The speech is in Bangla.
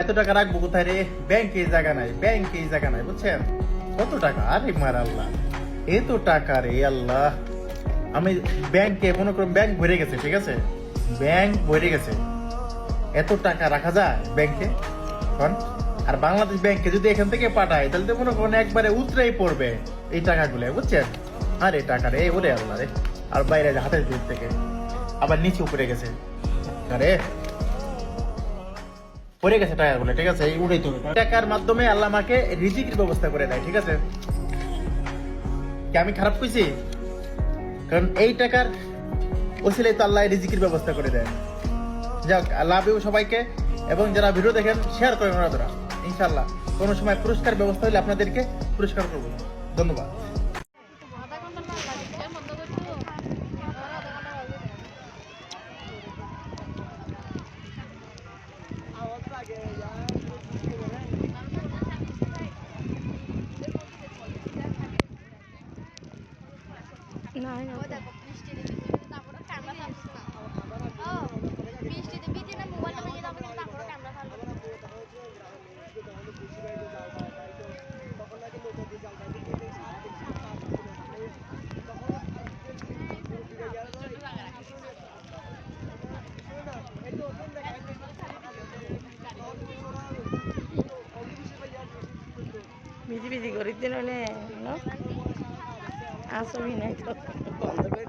এত টাকা রাখবো কোথায় রে? ব্যাংকে জায়গা নাই, ব্যাংকে জায়গা নাই, বুঝছেন? কত টাকা? আরে মার আল্লাহ, এত টাকা রে আল্লাহ। আমি ব্যাংকে মনে করুন ব্যাংক ভরে গেছে, ঠিক আছে, ব্যাংক ভরে গেছে, এত টাকা রাখা যায় ব্যাংকে? আর বাংলাদেশ ব্যাংকে যদি এখান থেকে পাঠায় তাহলে তো মনে করেন একবারে উতরাই পড়বে এই টাকাগুলো, বুঝছেন? আরে টাকা রে, ওরে আল্লাহ রে। আর বাইরে হাতের দিক থেকে আবার নিচে উপরে গেছে, আরে পড়ে গেছে টাকাগুলো, ঠিক আছে? এই উড়াই তো টাকার মাধ্যমে আল্লাহ আমাকে রিজিকের ব্যবস্থা করে দেয়, ঠিক আছে? কি আমি খারাপ কইছি? কারণ এই টাকার ওসিলাই তো আল্লাহ রিজিকের ব্যবস্থা করে দেয়। যাক, লাভ সবাইকে, এবং যারা ভিডিও দেখেন শেয়ার করেন ওরা, ইনশাল্লাহ কোনো সময় পুরস্কার ব্যবস্থা হলে আপনাদেরকে পুরস্কার করবো। ধন্যবাদ। না বিজি বিজি করি দিন হলে আসবি না তো বন্ধ করে